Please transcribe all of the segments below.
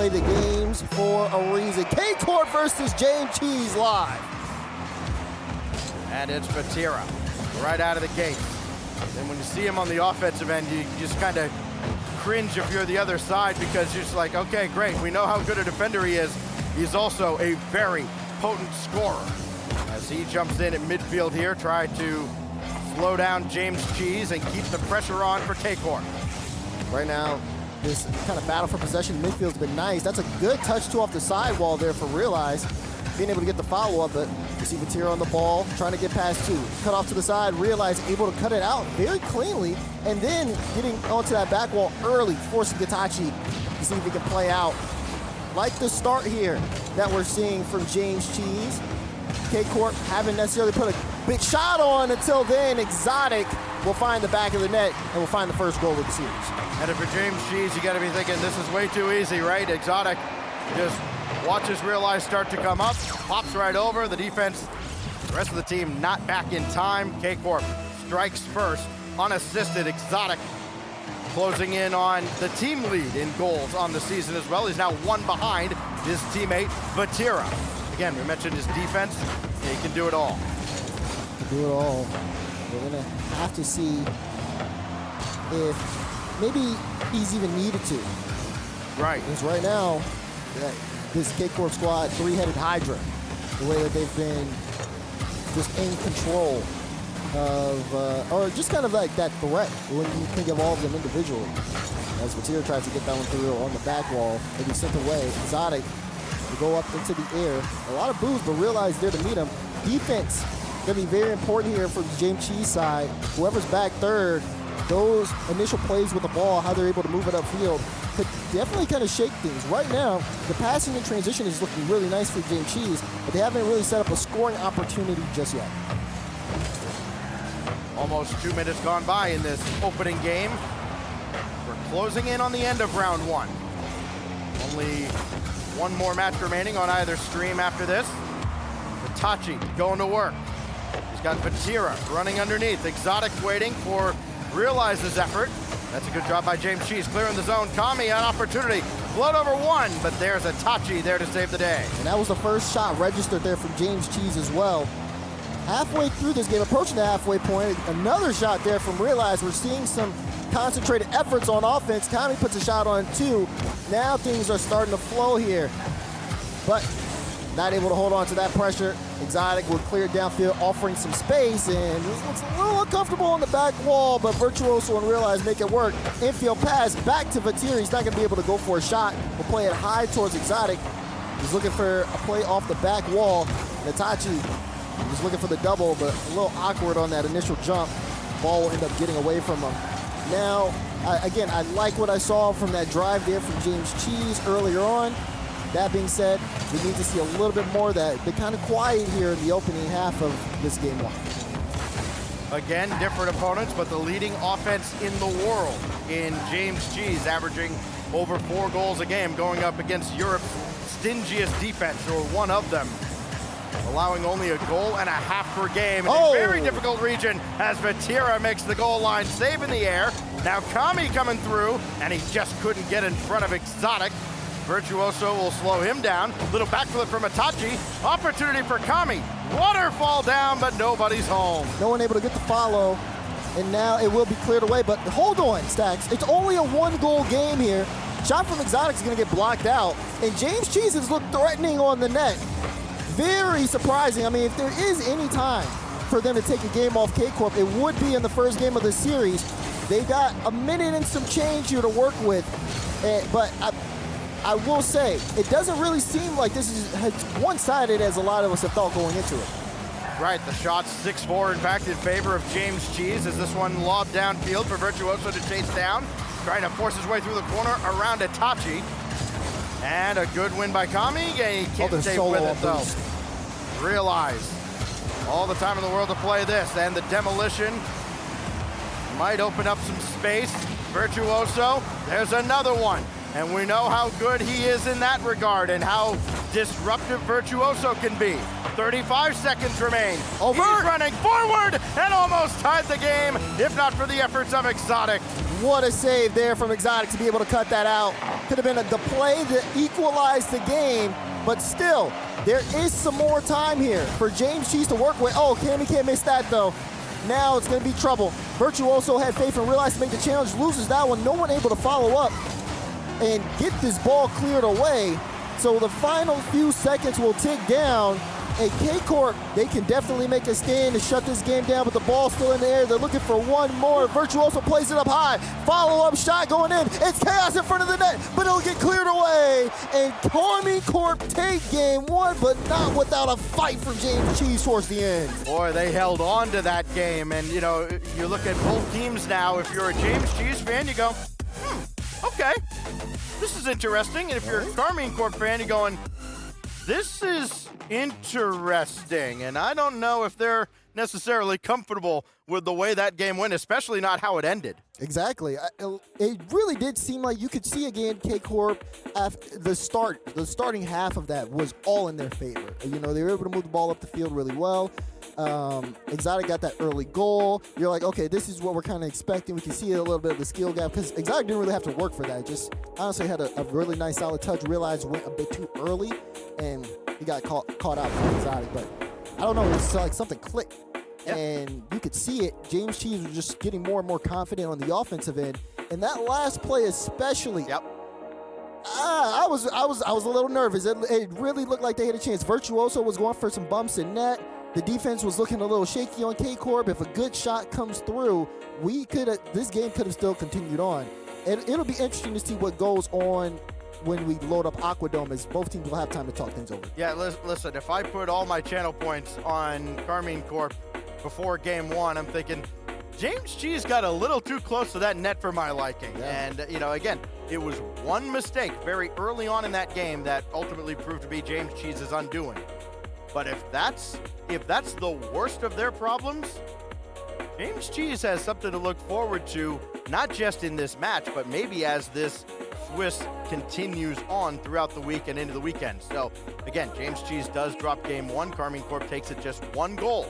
play the games for a reason. KCorp versus James Cheese live. And it's Vatira right out of the gate. And when you see him on the offensive end, you just kind of cringe if you're the other side, because you're just like, okay, great, we know how good a defender he is. He's also a very potent scorer. As he jumps in at midfield here, try to slow down James Cheese and keep the pressure on for KCorp. Right now, this kind of battle for possession in midfield's been nice. That's a good touch too off the sidewall there for Realize. Being able to get the follow-up, but you see Vatira on the ball, trying to get past two. Cut off to the side, Realize able to cut it out very cleanly, and then getting onto that back wall early, forcing Gitachi to see if he can play out. Like the start here that we're seeing from James Cheese. KCorp haven't necessarily put a big shot on until then. Exotic will find the back of the net and will find the first goal of the series. And if you're James Cheese, you gotta be thinking this is way too easy, right? Exotic just watches Realize start to come up, pops right over. The defense, the rest of the team not back in time. KCorp strikes first, unassisted. Exotic closing in on the team lead in goals on the season as well. He's now one behind his teammate, Vatira. Again, we mentioned his defense. He can do it all. Do it all. We're gonna have to see if maybe he's even needed to. Right. Because right now, this KCorp squad, three-headed Hydra, the way that they've been just in control of, or just kind of like that threat when you think of all of them individually. As Vatira tries to get that one through on the back wall, and be sent away. Exotic to go up into the air. A lot of boos, but Realize there to meet him. Defense gonna be very important here for the James Cheese side. Whoever's back third, those initial plays with the ball, how they're able to move it upfield, could definitely kind of shake things. Right now, the passing and transition is looking really nice for James Cheese, but they haven't really set up a scoring opportunity just yet. Almost 2 minutes gone by in this opening game. We're closing in on the end of round one. Only one more match remaining on either stream after this. Hitachi going to work. He's got Vatira running underneath. Exotic waiting for Realize's effort. That's a good job by James Cheese, clearing the zone. Kami an opportunity. Float over one, but there's Hitachi there to save the day. And that was the first shot registered there from James Cheese as well. Halfway through this game, approaching the halfway point, another shot there from Realize. We're seeing some concentrated efforts on offense. Kami puts a shot on two. Now things are starting to flow here, but not able to hold on to that pressure. Exotic will clear downfield, offering some space, and this looks a little uncomfortable on the back wall, but Virtuoso and Realize make it work. Infield pass back to Vatira. He's not gonna be able to go for a shot. We'll play it high towards Exotic. He's looking for a play off the back wall. Hitachi was looking for the double, but a little awkward on that initial jump. Ball will end up getting away from him. Now, again, I like what I saw from that drive there from James Cheese earlier on. That being said, we need to see a little bit more of that. They're kind of quiet here in the opening half of this game one. Again, different opponents, but the leading offense in the world in James Cheese, averaging over 4 goals a game, going up against Europe's stingiest defense, or one of them, allowing only a goal and a half per game in a very difficult region as Vatira makes the goal line save in the air. Now Kami coming through, and he just couldn't get in front of Exotic. Virtuoso will slow him down. Little backflip from Hitachi. Opportunity for Kami. Waterfall down, but nobody's home. No one able to get the follow, and now it will be cleared away, but hold on, Stacks. It's only a 1-goal game here. Shot from Exotic is gonna get blocked out, and James Cheese has looked threatening on the net. Very surprising. I mean, if there is any time for them to take a game off KCorp, it would be in the first game of the series. They got a minute and some change here to work with, but I will say, it doesn't really seem like this is as one-sided as a lot of us have thought going into it. Right, the shot's 6-4, in fact, in favor of James Cheese, as this one lobbed downfield for Virtuoso to chase down, trying to force his way through the corner around Hitachi. And a good win by Kami. He can't stay with it, though. Realize all the time in the world to play this, and the demolition might open up some space. Virtuoso, there's another one. And we know how good he is in that regard and how disruptive Virtuoso can be. 35 seconds remain. Over. He's running forward and almost tied the game, if not for the efforts of Exotic. What a save there from Exotic to be able to cut that out. Could have been the play that equalized the game, but still, there is some more time here for James Cheese to work with. Oh, Cammy can't miss that though. Now it's gonna be trouble. Virtuoso had faith and realized to make the challenge, loses that one. No one able to follow up and get this ball cleared away. So the final few seconds will tick down. And KCorp, they can definitely make a stand to shut this game down, but the ball's still in the air. They're looking for one more. Virtuoso plays it up high. Follow-up shot going in. It's chaos in front of the net, but it'll get cleared away. And Karmine Corp take game one, but not without a fight from James Cheese towards the end. Boy, they held on to that game. And, you know, you look at both teams now. If you're a James Cheese fan, you go, okay, this is interesting. And if you're a Karmine Corp fan, you're going, this is interesting. And I don't know if they're necessarily comfortable with the way that game went, especially not how it ended. Exactly. It really did seem like you could see again KCorp after the starting half of that was all in their favor. You know, they were able to move the ball up the field really well. Exotic got that early goal. You're like, okay, this is what we're kind of expecting. We can see a little bit of the skill gap because Exotic didn't really have to work for that. Just honestly had a really nice solid touch. Realized went a bit too early and he got caught out by Exotic. But I don't know, it's like something clicked. Yep. And you could see it. James Cheese was just getting more and more confident on the offensive end. And that last play especially. Yep. I was a little nervous. It really looked like they had a chance. Virtuoso was going for some bumps in net. The defense was looking a little shaky on KCorp. If a good shot comes through, this game could have still continued on. And it'll be interesting to see what goes on when we load up Aquadome, as both teams will have time to talk things over. Yeah, listen, if I put all my channel points on Karmine Corp before game one, I'm thinking, James Cheese got a little too close to that net for my liking. Yeah. And, you know, again, it was one mistake very early on in that game that ultimately proved to be James Cheese's undoing. But if that's the worst of their problems, James Cheese has something to look forward to, not just in this match, but maybe as this Swiss continues on throughout the week and into the weekend. So, again, James Cheese does drop game one. Karmine Corp takes it just one goal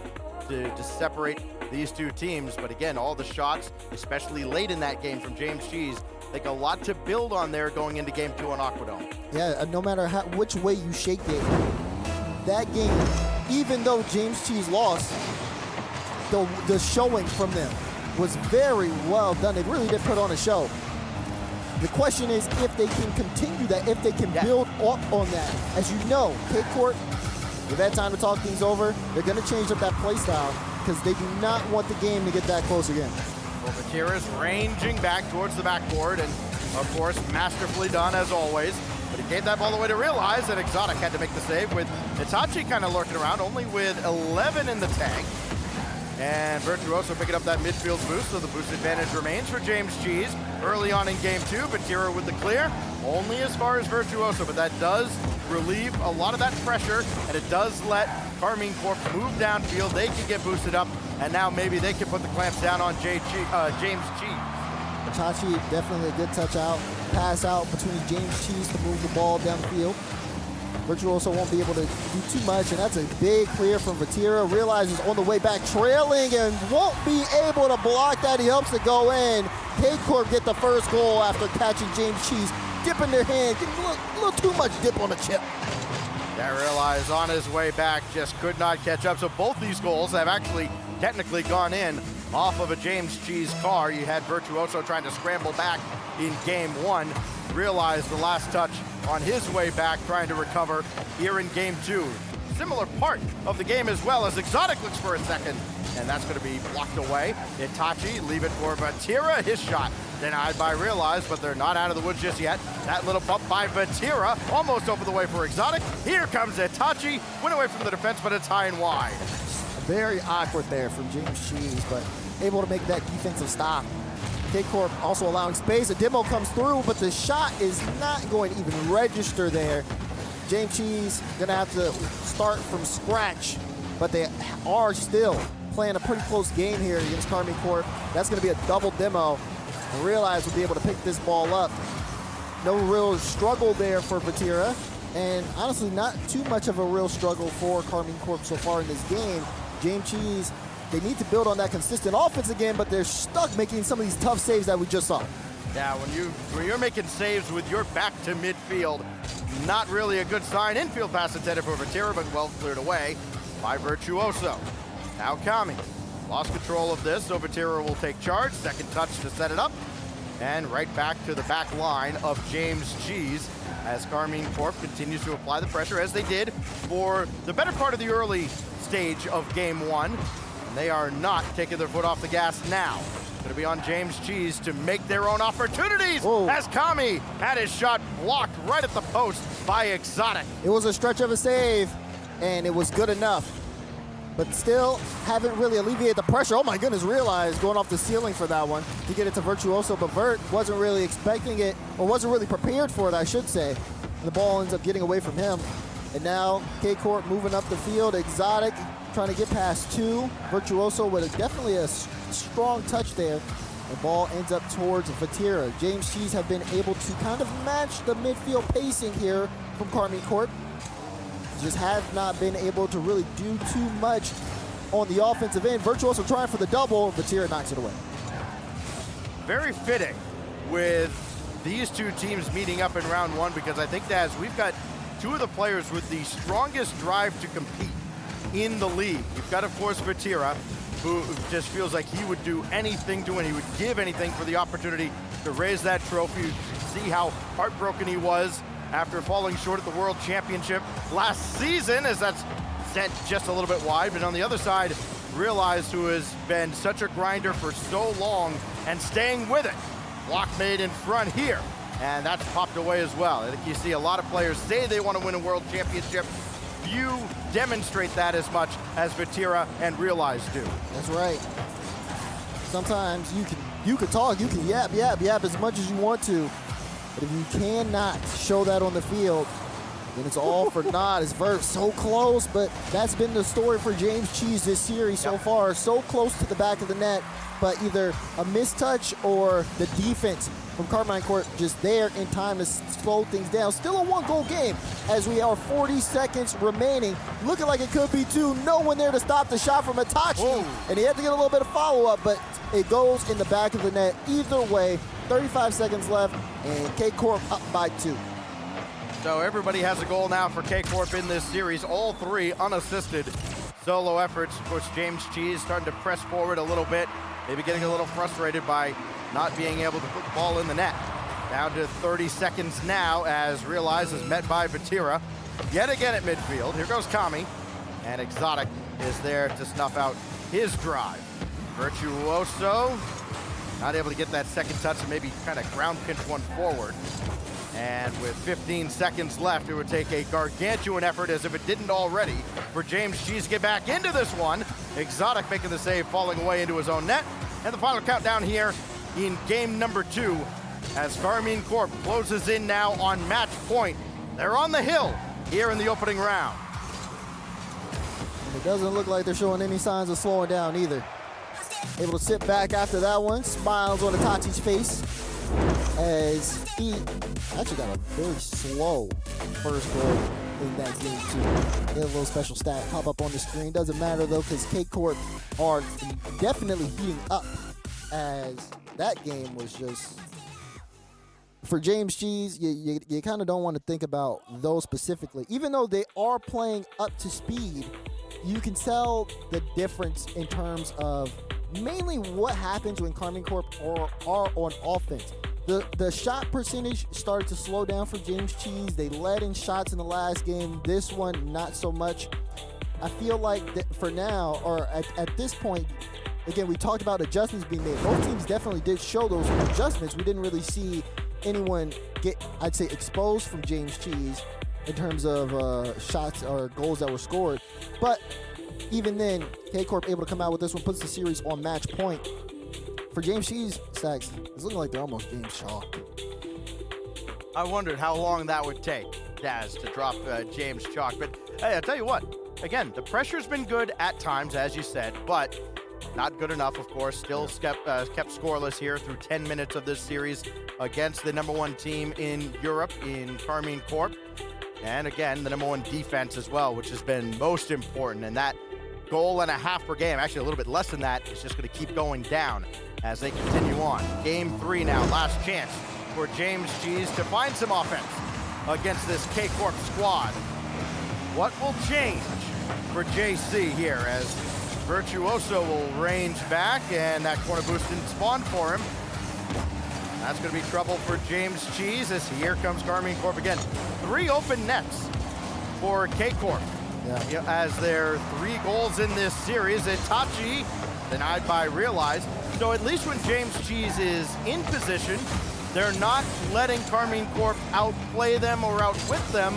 to separate these two teams. But again, all the shots, especially late in that game from James Cheese, take a lot to build on there going into game two on Aquadome. Yeah, no matter which way you shake it, that game, even though James Cheese lost, the showing from them was very well done. They really did put on a show. The question is if they can continue that, if they can build up on that. As you know, KCorp, they've had time to talk things over. They're going to change up that play style because they do not want the game to get that close again. Well, Vatira's ranging back towards the backboard, and of course, masterfully done as always. But he gave that ball away to Realize that Exotic had to make the save with Itachi kind of lurking around, only with 11 in the tank. And Virtuoso picking up that midfield boost, so the boost advantage remains for James Cheese. Early on in game two, Vatira with the clear, only as far as Virtuoso, but that does relieve a lot of that pressure, and it does let Karmine Corp move downfield. They can get boosted up, and now maybe they can put the clamps down on James Cheese. Itachi, definitely a good touch out. Pass out between James Cheese to move the ball downfield. Virtuoso won't be able to do too much, and that's a big clear from Vatira. Realizes on the way back, trailing, and won't be able to block that. He hopes to go in. KCorp get the first goal after catching James Cheese, dipping their hand, getting a little too much dip on the chip. That Realize on his way back just could not catch up. So both these goals have actually technically gone in off of a James Cheese car. You had Virtuoso trying to scramble back in game one. Realize the last touch on his way back, trying to recover here in game two. Similar part of the game as well, as Exotic looks for a second, and that's going to be blocked away. Itachi, leave it for Vatira. His shot denied by Realize, but they're not out of the woods just yet. That little bump by Vatira, almost over the way for Exotic. Here comes Itachi, went away from the defense, but it's high and wide. Very awkward there from James Cheese, but able to make that defensive stop. KCorp also allowing space. A demo comes through, but the shot is not going to even register there. James Cheese gonna have to start from scratch, but they are still playing a pretty close game here against Karmine Corp. That's gonna be a double demo. And Realize will be able to pick this ball up. No real struggle there for Vatira, and honestly not too much of a real struggle for Karmine Corp so far in this game. James Cheese They need to build on that consistent offense again, but they're stuck making some of these tough saves that we just saw. Yeah, when you're making saves with your back to midfield, not really a good sign. Infield pass intended for Vatira, but well cleared away by Virtuoso. Now Karmine lost control of this, so Vatira will take charge. Second touch to set it up. And right back to the back line of James Cheese as Karmine Corp continues to apply the pressure as they did for the better part of the early stage of game one. And they are not taking their foot off the gas now. Going to be on James Cheese to make their own opportunities. Whoa. As Kami had his shot blocked right at the post by Exotic. It was a stretch of a save, and it was good enough. But still haven't really alleviated the pressure. Oh my goodness, realized going off the ceiling for that one to get it to Virtuoso, but Vert wasn't really expecting it, or wasn't really prepared for it, I should say. And the ball ends up getting away from him. And now KCorp moving up the field. Exotic trying to get past two. Virtuoso with definitely a strong touch there. The ball ends up towards Vatira. James Cheese have been able to kind of match the midfield pacing here from Karmine Corp. Just have not been able to really do too much on the offensive end. Virtuoso trying for the double. Vatira knocks it away. Very fitting with these two teams meeting up in round one, because I think that we've got two of the players with the strongest drive to compete in the league. You've got, of course, Vatira, who just feels like he would do anything to win. He would give anything for the opportunity to raise that trophy. You see how heartbroken he was after falling short at the World Championship last season, as that's sent just a little bit wide. But on the other side, Realized, who has been such a grinder for so long and staying with it. Block made in front here, and that's popped away as well. I think you see a lot of players say they want to win a World Championship. Few demonstrate that as much as Vatira and Realize do. That's right. Sometimes you can talk, you can yap as much as you want to, but if you cannot show that on the field, then it's all for naught. It's Vert so close, but that's been the story for James Cheese this series so far. So close to the back of the net, but either a mistouch or the defense from Karmine Corp just there in time to slow things down. Still a one-goal game as we are 40 seconds remaining. Looking like it could be two. No one there to stop the shot from Itachi. And he had to get a little bit of follow-up, but it goes in the back of the net. Either way, 35 seconds left, and KCorp up by 2. So everybody has a goal now for KCorp in this series. All three unassisted solo efforts. Of course, James Cheese starting to press forward a little bit. Maybe getting a little frustrated by not being able to put the ball in the net. Down to 30 seconds now as Realize is met by Vatira. Yet again at midfield. Here goes Kami. And Exotic is there to snuff out his drive. Virtuoso not able to get that second touch and maybe kind of ground pinch one forward. And with 15 seconds left, it would take a gargantuan effort, as if it didn't already, for James Cheese to get back into this one. Exotic making the save, falling away into his own net. And the final countdown here in game number 2 as Karmine Corp closes in now on match point. They're on the hill here in the opening round. And it doesn't look like they're showing any signs of slowing down either. Able to sit back after that one. Smiles on Itachi's face as he actually got a very slow first goal in that game too. Get a little special stat pop up on the screen. Doesn't matter though, because KCorp are definitely heating up, as that game was just, for James Cheese, you kind of don't want to think about those specifically. Even though they are playing up to speed, you can tell the difference in terms of mainly what happens when Karmine Corp are on offense. The shot percentage started to slow down for James Cheese. They led in shots in the last game. This one, not so much. I feel like that for now, or at this point, again, we talked about adjustments being made. Both teams definitely did show those adjustments. We didn't really see anyone get, I'd say, exposed from James Cheese in terms of shots or goals that were scored. But even then, KCorp able to come out with this one, puts the series on match point. For James Cheese, Stacks, it's looking like they're almost game chalk. I wondered how long that would take, Daz, to drop James Chalk. But hey, I'll tell you what, again, the pressure's been good at times, as you said, but not good enough, of course. Still kept scoreless here through 10 minutes of this series against the #1 team in Europe in Karmine Corp. And again, the #1 defense as well, which has been most important. And that goal and a half per game. Actually, a little bit less than that. It's just going to keep going down as they continue on. Game 3 now, last chance for James Cheese to find some offense against this KCorp squad. What will change for JC here as Virtuoso will range back, and that corner boost didn't spawn for him. That's going to be trouble for James Cheese as here comes Karmine Corp again. 3 open nets for KCorp. Yeah, as their 3 goals in this series. Itachi denied by Realize. So at least when James Cheese is in position, they're not letting Karmine Corp outplay them or outwit them,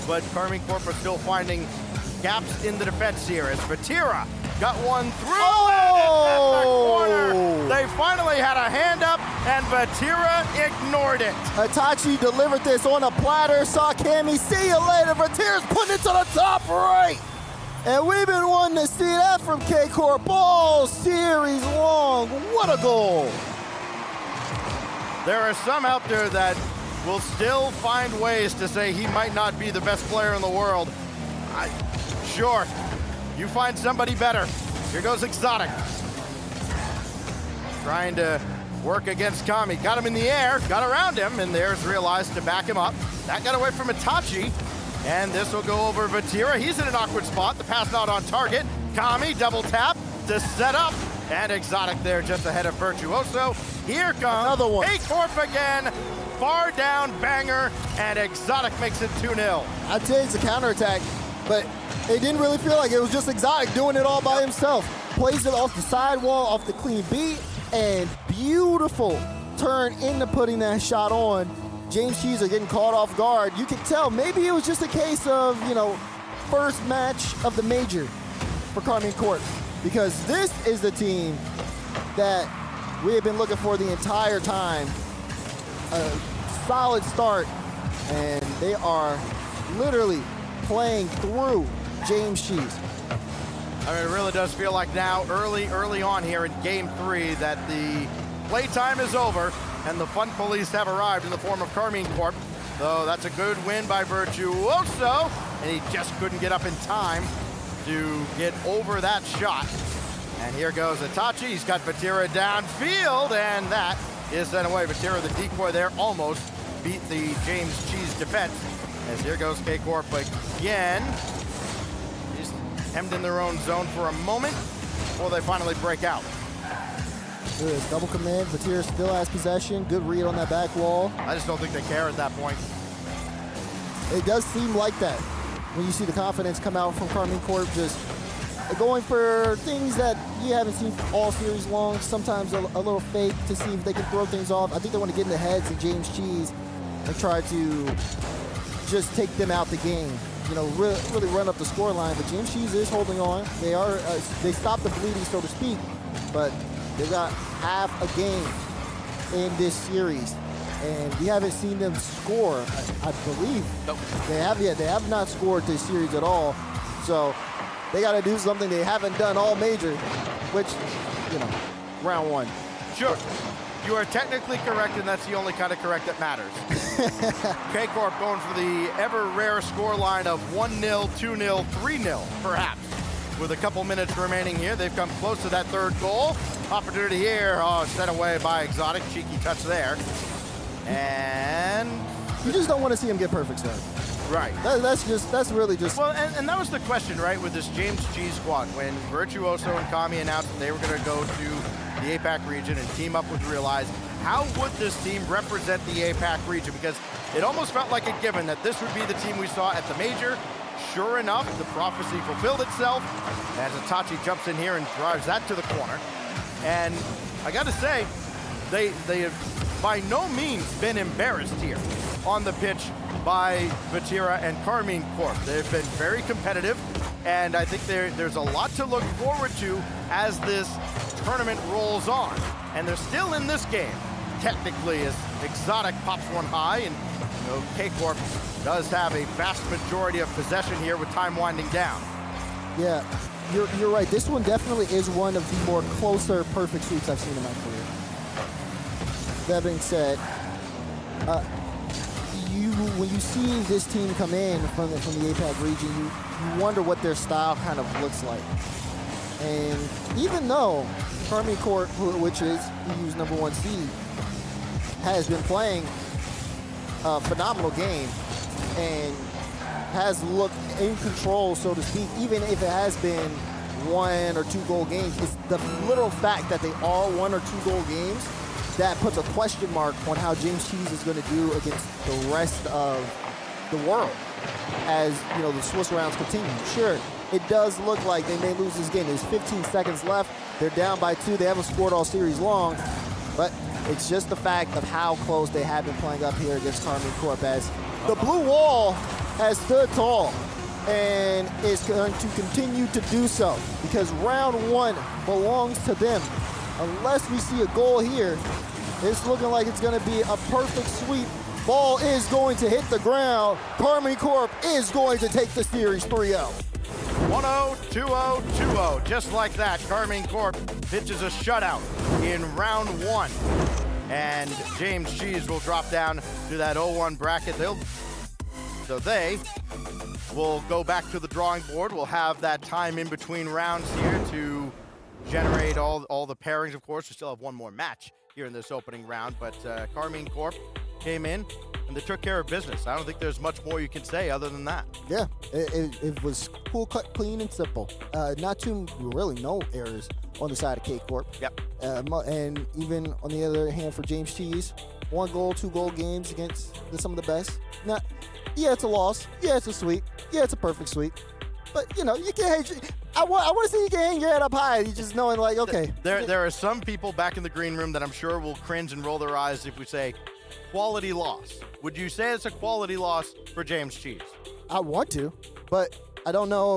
but Karmine Corp are still finding gaps in the defense here as Vatira got one through the corner. They finally had a hand up and Vatira ignored it. Itachi delivered this on a platter, saw Cammy, see you later. Vatira's putting it to the top right. And we've been wanting to see that from KCorp all series long. What a goal. There are some out there that will still find ways to say he might not be the best player in the world. Sure, you find somebody better. Here goes Exotic. Trying to work against Kami. Got him in the air, got around him, and there's Realized to back him up. That got away from Itachi, and this will go over Vatira. He's in an awkward spot. The pass not on target. Kami double tap to set up, and Exotic there just ahead of Virtuoso. Here comes another one. KCorp again. Far down banger, and Exotic makes it 2-0. I'd say it's a counterattack, but it didn't really feel like it was just Exotic doing it all by himself. Plays it off the sidewall, off the clean beat, and beautiful turn into putting that shot on. James Cheese are getting caught off guard. You can tell maybe it was just a case of, first match of the major for Karmine Corp, because this is the team that we have been looking for the entire time. A solid start, and they are literally playing through James Cheese. I mean, it really does feel like now, early on here in Game 3, that the playtime is over and the fun police have arrived in the form of Karmine Corp. So that's a good win by Virtuoso, and he just couldn't get up in time to get over that shot. And here goes Itachi. He's got Vatira downfield, and that is sent away. Vatira, the decoy there, almost beat the James Cheese defense. As here goes KCorp again. Just hemmed in their own zone for a moment before they finally break out. Good double command. Vatira still has possession. Good read on that back wall. I just don't think they care at that point. It does seem like that when you see the confidence come out from Karmine Corp, just going for things that you haven't seen all series long, sometimes a little fake to see if they can throw things off. I think they want to get in the heads of James Cheese and try to just take them out the game. Really run up the score line, but James Cheese is holding on. They stopped the bleeding, so to speak, but they've got half a game in this series, and we haven't seen them score, I believe. Nope. They have not scored this series at all, so they got to do something they haven't done all major, which, round 1. Sure. You are technically correct, and that's the only kind of correct that matters. KCorp going for the ever-rare score line of 1-0, 2-0, 3-0, perhaps. With a couple minutes remaining here, they've come close to that third goal. Opportunity here, sent away by Exotic. Cheeky touch there. And you just don't want to see him get perfect start. Right. That's really just. Well, and that was the question, right, with this James Cheese squad. When Virtuoso and Kami announced that they were going to go to the APAC region and team up with Realize, how would this team represent the APAC region? Because it almost felt like a given that this would be the team we saw at the major. Sure enough, the prophecy fulfilled itself as Itachi jumps in here and drives that to the corner. And I got to say, they have by no means been embarrassed here on the pitch by Vatira and Karmine Corp. They've been very competitive, and I think there's a lot to look forward to as this tournament rolls on. And they're still in this game, technically, as Exotic pops one high, and KCorp does have a vast majority of possession here with time winding down. Yeah, you're right. This one definitely is one of the more closer perfect sweeps I've seen in my career. That being said, when you see this team come in from the APAC region, you wonder what their style kind of looks like. And even though Karmine Corp, which is EU's #1 seed, has been playing a phenomenal game and has looked in control, so to speak, even if it has been 1 or 2 goal games, it's the literal fact that they are 1 or 2 goal games that puts a question mark on how James Cheese is going to do against the rest of the world as, you know, the Swiss rounds continue. Sure, it does look like they may lose this game. There's 15 seconds left. They're down by 2. They haven't scored all series long, but it's just the fact of how close they have been playing up here against Karmine Corp, as the blue wall has stood tall and is going to continue to do so, because round 1 belongs to them. Unless we see a goal here, it's looking like it's going to be a perfect sweep. Ball is going to hit the ground. Karmine Corp is going to take the series 3-0. 1-0, 2-0, 2-0. Just like that, Karmine Corp pitches a shutout in round 1. And James Cheese will drop down to that 0-1 bracket. So they will go back to the drawing board. We'll have that time in between rounds here to generate all the pairings, of course. We still have one more match here in this opening round, but Karmine Corp came in and they took care of business. I don't think there's much more you can say other than that. Yeah, it was cool, cut, clean, and simple. Not too, really no errors on the side of KCorp. Yep. And even on the other hand for James Cheese, 1 goal, 2 goal games against some of the best. Yeah, it's a loss. Yeah, it's a sweep. Yeah, it's a perfect sweep. But, you know, you can't hate. I want to see you get hang your head up high. You just knowing, like, okay. There are some people back in the green room that I'm sure will cringe and roll their eyes if we say quality loss. Would you say it's a quality loss for James Cheese? I want to, but I don't know if